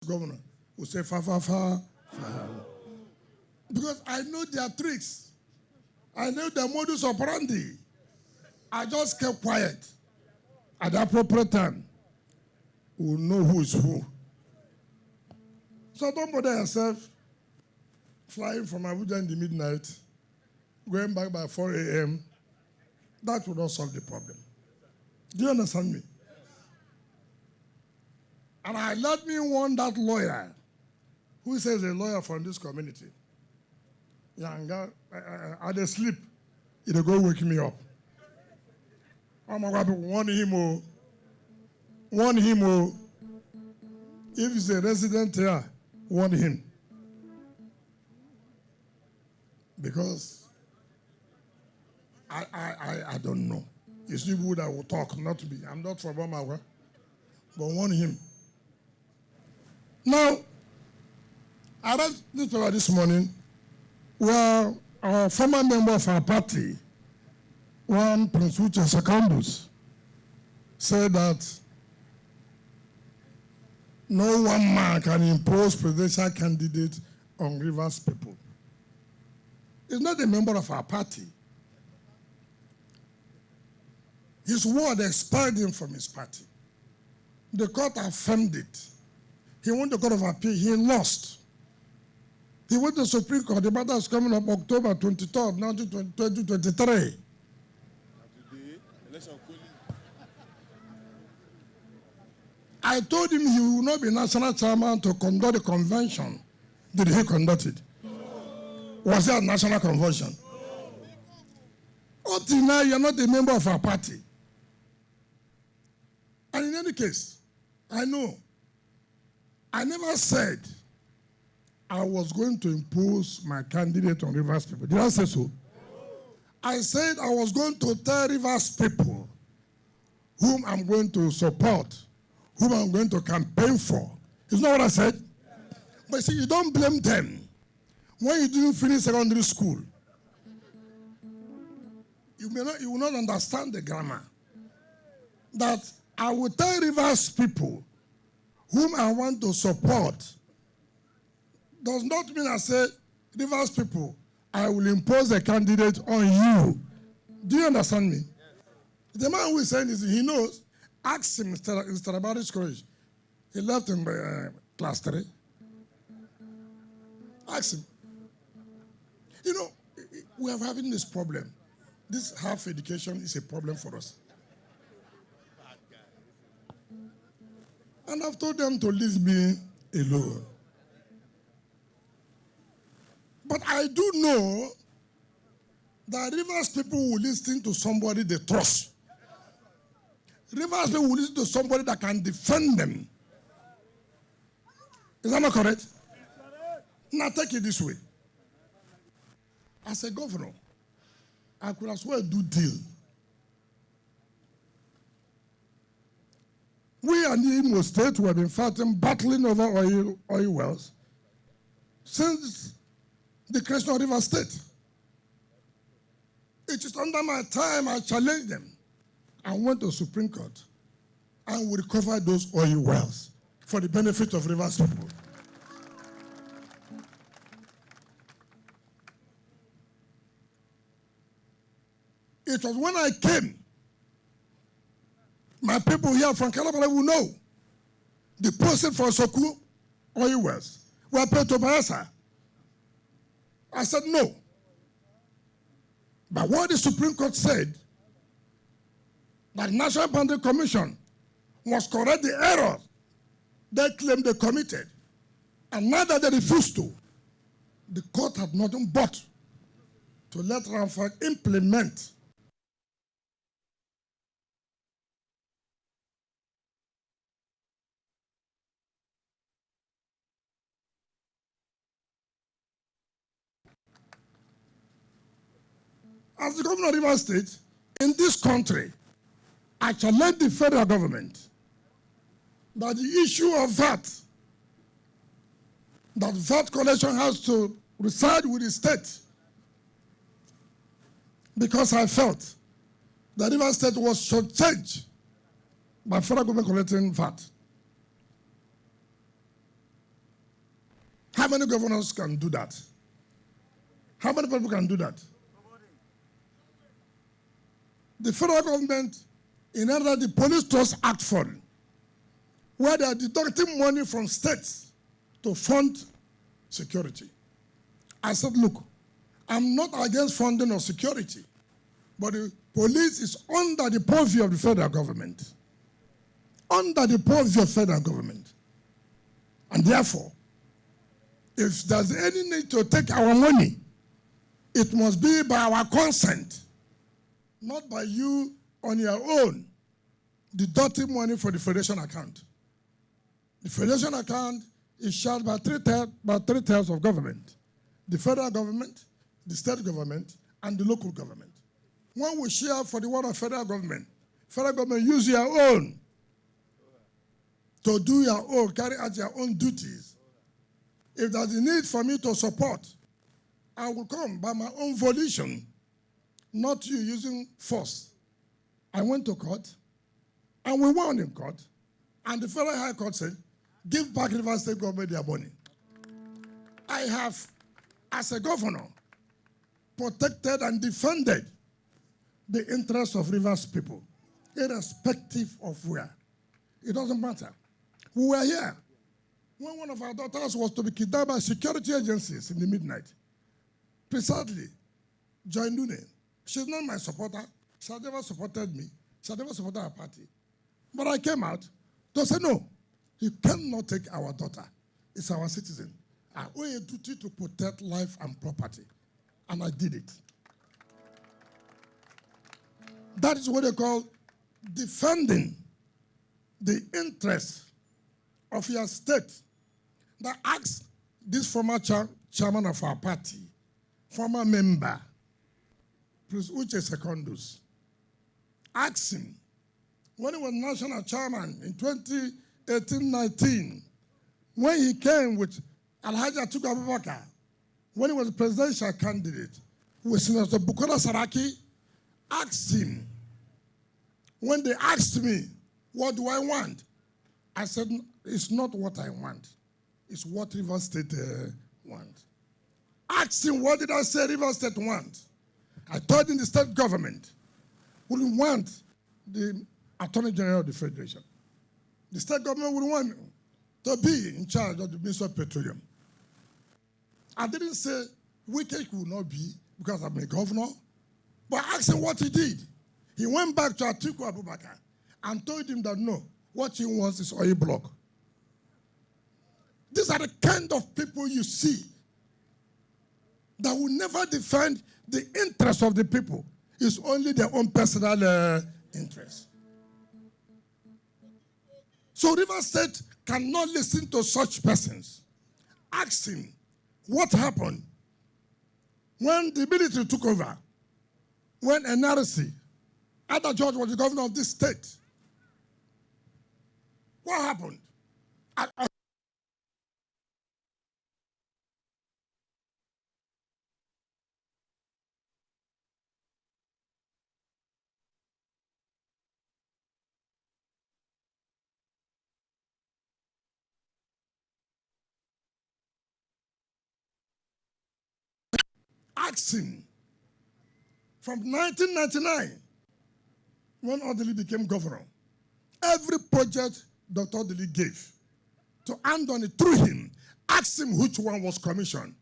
governor will say, fa, fa, fa, fa. Because I know their tricks. I know their modus operandi. I just kept quiet. At the appropriate time, we'll know who is who. So don't bother yourself flying from Abuja in the midnight, going back by 4 a.m. That will not solve the problem. Do you understand me? And let me warn that lawyer who says a lawyer from this community. Yanga, I dey sleep, he'll go wake me up. I'm going to warn him. Warn him. If he's a resident here, warn him. Because I don't know. It's people that will talk, not me. I'm not from Amawa, but warn him. Now, I read this paper this morning where our former member of our party, one Prince Uche Secondus, said that no one man can impose presidential candidate on Rivers people. He's not a member of our party. His word expelled him from his party. The court affirmed it. He went to the Court of Appeal, he lost. He went to the Supreme Court, the matter is coming up October 23rd, now to 2023. I told him he will not be national chairman to conduct the convention. Did he conduct it? No. Was there a national convention? No. Until now, you are not a member of our party. And in any case, I know, I never said I was going to impose my candidate on Rivers people. Did I say so? No. I said I was going to tell Rivers people whom I'm going to support, whom I'm going to campaign for. Isn't that what I said? Yeah. But see, you don't blame them. When you didn't finish secondary school, you will not understand the grammar. That I will tell Rivers people whom I want to support does not mean I say, Rivers people, I will impose a candidate on you. Do you understand me? Yes. The man who is saying this, he knows. Ask him, Mr. Abadi's courage. He left in class 3. Ask him. You know, we are having this problem. This half education is a problem for us. And I've told them to leave me alone. But I do know that Rivers people will listen to somebody they trust. Rivers people will listen to somebody that can defend them. Is that not correct? Now take it this way. As a governor, I could as well do deal. We and the Imo State who have been fighting, battling over oil wells since the creation of River State. It is under my time I challenged them. I went to the Supreme Court and we recovered those oil wells for the benefit of Rivers people. It was when I came, my people here from Calabria will know the proceeds for Soku oil wells were paid to Bayelsa. I said no. But what the Supreme Court said, that the National Boundary Commission must correct the errors they claimed they committed. And now that they refused to, the court had nothing but to let Ramfak implement as the governor of Rivers State, in this country, I challenge the federal government that the issue of VAT collection has to reside with the state, because I felt that Rivers State was shortchanged by federal government collecting VAT. many governors can do that? How many people can do that? The federal government, in order the Police Trust Act Fund, where they are deducting money from states to fund security. I said, look, I'm not against funding of security, but the police is under the purview of the federal government. Under the purview of the federal government. And therefore, if there's any need to take our money, it must be by our consent, not by you on your own deducting money for the federation account. The federation account is shared by three tiers of government: the federal government, the state government, and the local government. When we share for the one of federal government use your own to do your own, carry out your own duties. If there's a need for me to support, I will come by my own volition, not you using force. I went to court, and we won in court, and the Federal High Court said, give back Rivers State government their money. I have, as a governor, protected and defended the interests of Rivers people, irrespective of where. It doesn't matter. We were here when one of our daughters was to be kidnapped by security agencies in the midnight. Precisely, Joy Ndune. She's not my supporter. She has never supported me. She has never supported our party. But I came out to say, no, you cannot take our daughter. It's our citizen. I owe a duty to protect life and property. And I did it. That is what they call defending the interests of your state. That asked this former chairman of our party, former member, Prince Uche Secondus, asked him, when he was national chairman in 2018-19, when he came with Alhaji Atiku Abubakar, when he was a presidential candidate, with Senator Bukola Saraki, asked him, when they asked me, what do I want? I said, it's not what I want. It's what Rivers State wants. Asked him, what did I say Rivers State wants? I told him the state government would want the Attorney General of the Federation. The state government would want to be in charge of the Ministry of Petroleum. I didn't say Wike will not be because I'm a governor, but I asked him what he did. He went back to Atiku Abubakar and told him that no, what he wants is oil block. These are the kind of people you see that will never defend the interests of the people. It's only their own personal interest. So Rivers State cannot listen to such persons. Ask him what happened when the military took over, when NRC, Ada George was the governor of this state. What happened? Ask him from 1999, when Odili became governor, every project Dr. Odili gave to Andoni through him, ask him which one was commissioned.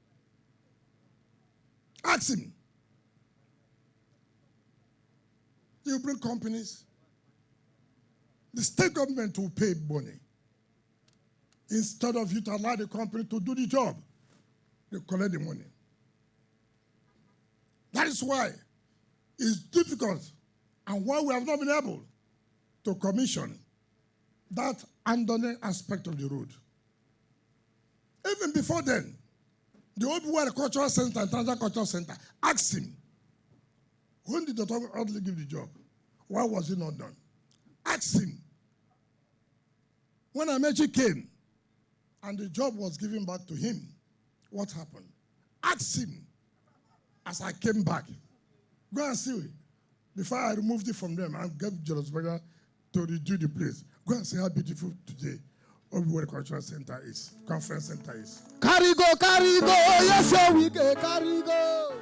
Ask him. You bring companies, the state government will pay money. Instead of you to allow the company to do the job, they collect the money. That is why it's difficult and why we have not been able to commission that Andoni aspect of the road. Even before then, the old World Cultural Center and Transnational Cultural Center asked him, when did Dr. Odili give the job? Why was it not done? Asked him. When Amechi came and the job was given back to him, what happened? Asked him. As I came back, go and see it. Before I removed it from them, I gave Julius Berger to redo the place. Go and see how beautiful today. Where the cultural center is, conference center is. Carry go, yes, so we can carry go.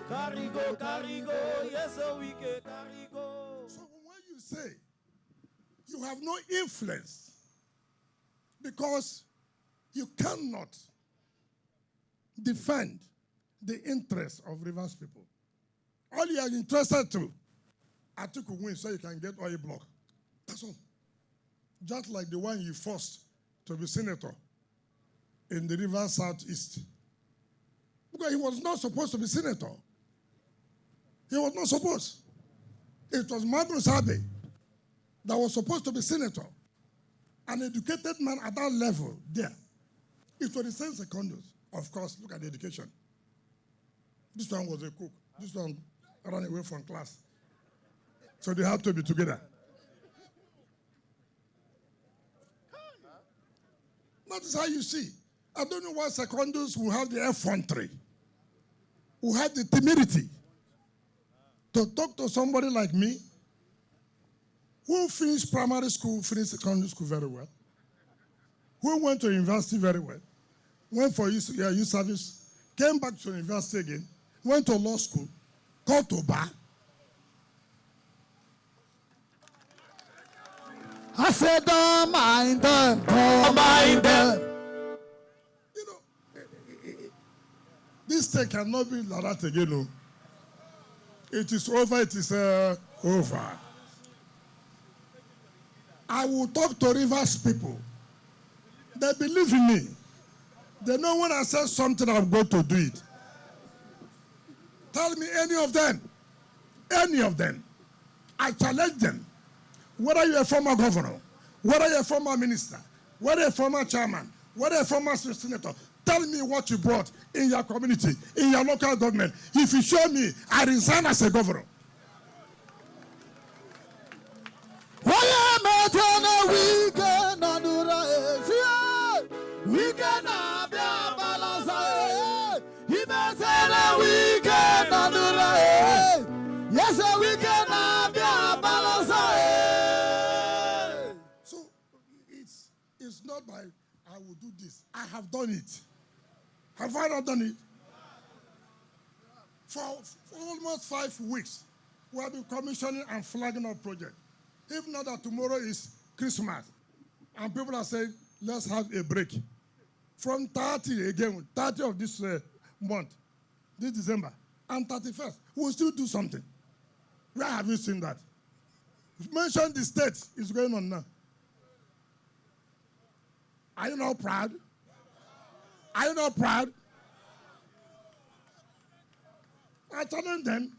Yes, so we can carry go. So when you say you have no influence because you cannot defend the interests of Rivers people, all you are interested to, Atiku win so you can get oil block. That's all. Just like the one you forced to be senator in the Rivers Southeast. Because he was not supposed to be senator. He was not supposed. It was Magnus Abe that was supposed to be senator. An educated man at that level there. It was the same Secondus. Of course, look at the education. This one was a cook. This one ran away from class. So they had to be together. That is how you see. I don't know why Secondus will have the effrontery, will have the timidity to talk to somebody like me who finished primary school, finished secondary school very well, who went to university very well, went for youth service, came back to university again, went to law school, called to bar. I said, don't mind them, don't mind them. You know, this thing cannot be like that again. No. It is over, it is over. I will talk to Rivers people. They believe in me. They know when I say something, I'm going to do it. Tell me any of them. I challenge them. Whether you're a former governor, whether you're a former minister, whether you're a former chairman, whether you're a former senator, tell me what you brought in your community, in your local government. If you show me, I resign as a governor. Yes, we can be a balance. So it's not by I will do this. I have done it. Have I not done it? For almost 5 weeks, we have been commissioning and flagging up projects. If not that tomorrow is Christmas, and people are saying, let's have a break. From 30 of this month, this December, and 31st, we'll still do something. Where have you seen that? Mention the states is going on now. Are you not proud? Are you not proud? I challenge them.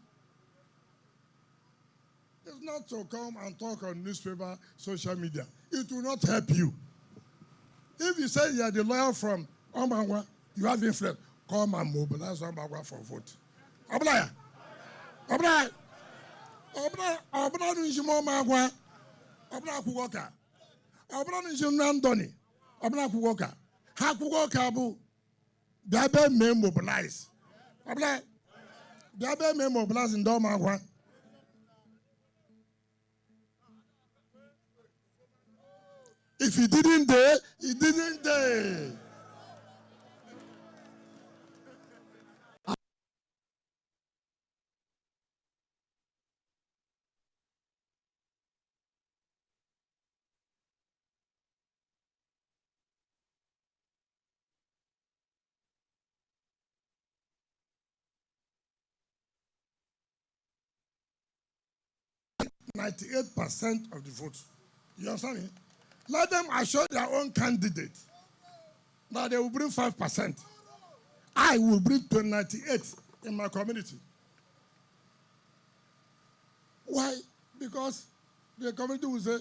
It's not to come and talk on newspaper, social media. It will not help you. If you say you are the lawyer from Ombangwa, you have influence, come and mobilize Ombangwa for vote. Oblaya. Oblaya. Oblaya Nujimo Magwa. Oblaya Kugoka. Oblaya Nujimo Nandoni. Oblaya Kugoka. Hakugoka bu. Dabe may mobilize. Oblaya. Dabe may mobilize in Domagwa. If he didn't dare, he didn't dare. %98 of the votes. You understand me? Let them assure their own candidate that they will bring 5%. I will bring 98 in my community. Why? Because the community will say,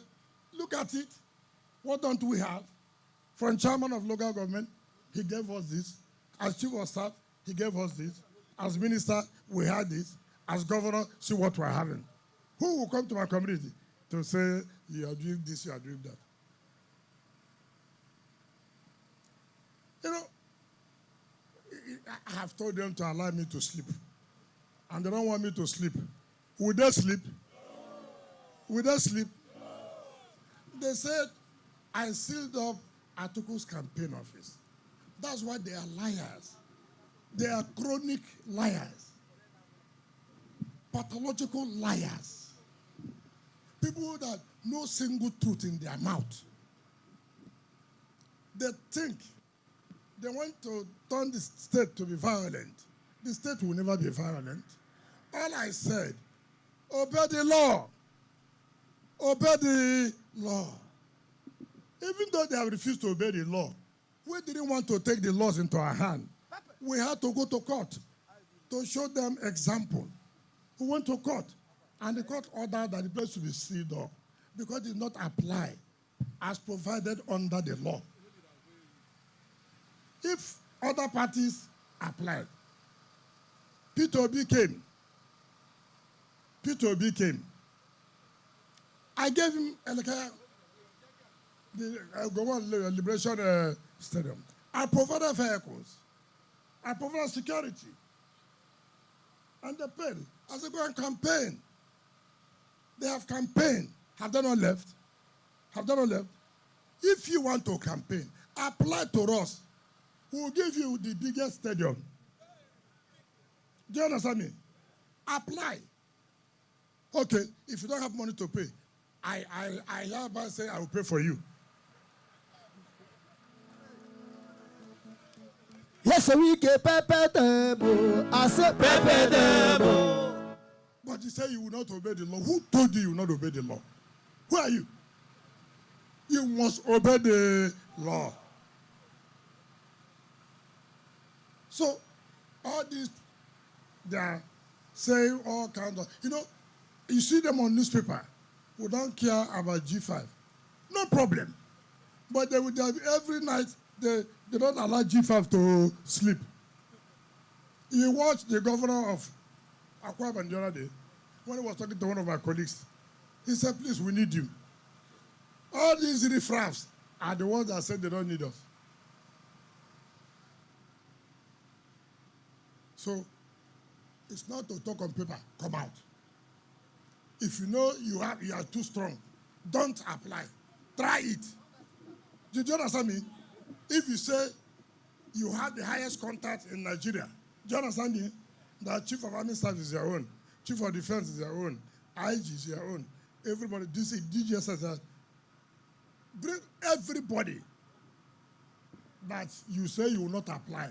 look at it. What don't we have? From chairman of local government, he gave us this. As chief of staff, he gave us this. As minister, we had this. As governor, see what we're having. Who will come to my community to say, you are doing this, you are doing that? You know, I have told them to allow me to sleep. And they don't want me to sleep. Would they sleep? Would they sleep? They said, I sealed up Atuku's campaign office. That's why they are liars. They are chronic liars. Pathological liars. People that no single truth in their mouth. They think they want to turn the state to be violent. The state will never be violent. All I said, obey the law. Obey the law. Even though they have refused to obey the law, we didn't want to take the laws into our hand. We had to go to court to show them example. We went to court, and the court ordered that the place should be sealed up because it did not apply as provided under the law. If other parties applied, Peter Obi came. I gave him the Liberation Stadium. I provided vehicles. I provided security. And they paid. I said, go and campaign. They have campaigned. Have they not left? Have they not left? If you want to campaign, apply to us. We will give you the biggest stadium. Do you understand me? Apply. Okay, if you don't have money to pay, I hereby say I will pay for you. Yes, we get Pepe Debo. I said Pepe Debo. But you say you will not obey the law. Who told you will not obey the law? Who are you? You must obey the law. So, all these, they are saying all kinds of, you see them on newspaper who don't care about G5. No problem. But they would have every night, they don't allow G5 to sleep. You watch the governor of Akwa Ibom the other day, when he was talking to one of my colleagues, he said, please, we need you. All these riffraffs are the ones that said they don't need us. So, it's not to talk on paper, come out. If you know you are too strong, don't apply. Try it. Did you understand me? If you say you have the highest contact in Nigeria, do you understand me? That Chief of Army Staff is your own, Chief of Defense is your own, IG is your own, everybody, DGS is that. Bring everybody that you say you will not apply.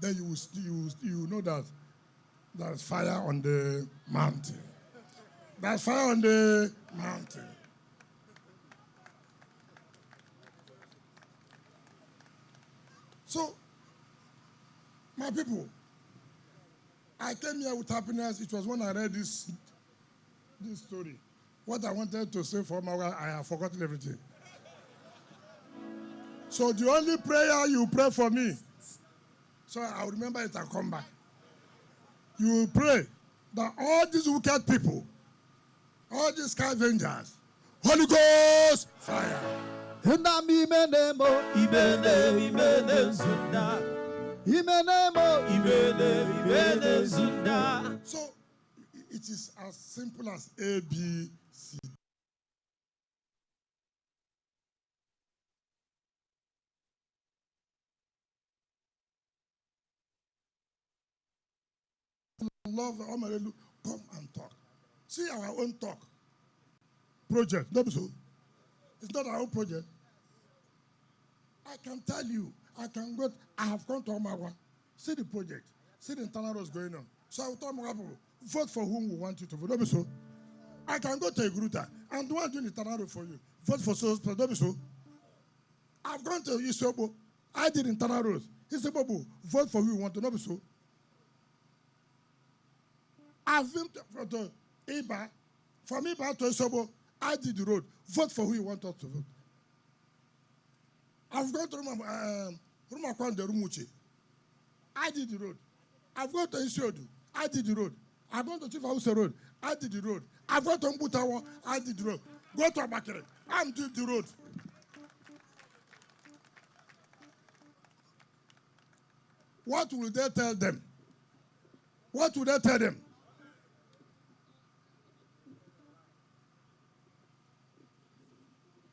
Then you know that there's fire on the mountain. There's fire on the mountain. So, my people, I came here with happiness. It was when I read this story. What I wanted to say for my wife, I have forgotten everything. So the only prayer you pray for me, so I'll remember it and come back. You will pray that all these wicked people, all these scavengers, Holy Ghost, fire. So it is as simple as A, B, C. Love, come and talk. See our own talk. Project, not so. It's not our own project. I can tell you, I have gone to Omawa, see the project, see the internal roads going on. So I will tell Omawa people, vote for whom we want you to vote. Don't be so. I can go to a Gruta and do one doing the internal road for you. Vote for so, don't be so. I've gone to Isobo, I did internal roads. Isobo, vote for who you want to, don't be so. I've been to Iba, from Iba to Isobo, I did the road. Vote for who you want us to vote. I've gone to Uche. I did the road. I've gone to Isiodu. I did the road. I've gone to Chief House Road. I did the road. I've gone to Mbutawa. I did the road. Go to Abakere. I'm doing the road. What will they tell them? What will they tell them?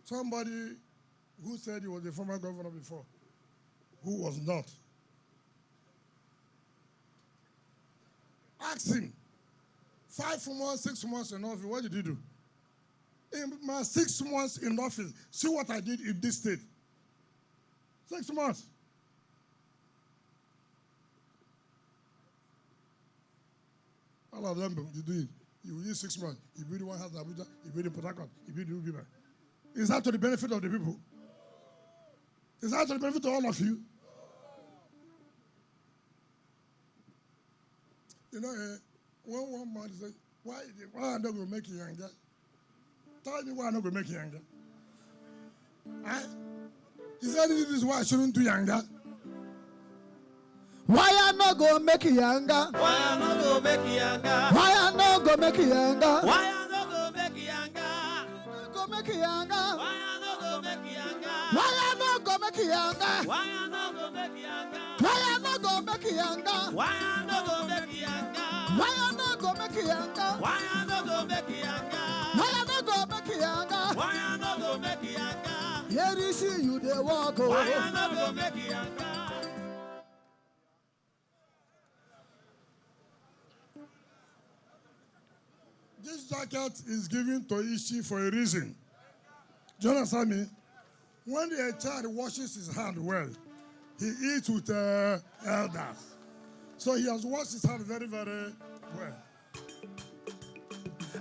Somebody Who said he was the former governor before? Who was not? Ask him. 5 months, 6 months in office, what did he do? In my 6 months in office, see what I did in this state. 6 months. All of them, you do it. You use 6 months. You build one house in Abuja, you build in Port Harcourt, you build in Ubiba. Is that to the benefit of the people? Is that to the benefit of all of you? You know, when one man says, why am I not going to make you younger? Tell me why I'm not going to make you younger. He said this is why I shouldn't do younger. Why I not go make you younger? Why I not go make you younger? Why I not go make you younger? Why I not go make you younger? Go make you younger? Why I not go make you younger? Why I not go make you younger? Why I not go make you younger? Why I not go make you younger? Why I not go make you younger? Why I not go make you younger? Why I not go make you younger? Why I not go make you younger? Why I not go make you younger? Here you see you they walk. Why I not go make you younger? This jacket is given to Uche for a reason. Do you understand me? When a child washes his hand well, he eats with elders. So he has washed his hand very, very well.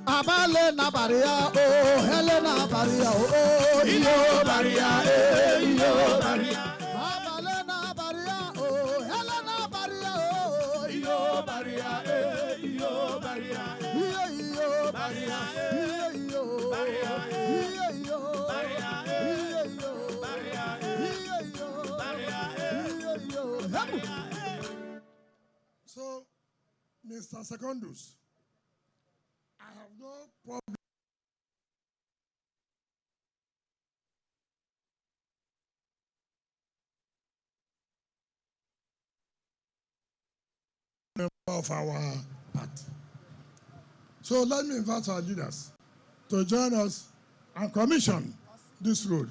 Abale na baria oh, Helena baria oh, iyo baria iyo baria. Abale na baria oh, Helena baria oh, iyo baria iyo baria. Iyo baria iyo baria iyo baria iyo baria. So, Mr. Secondus, I have no problem. Of our party. So let me invite our leaders to join us and commission this road.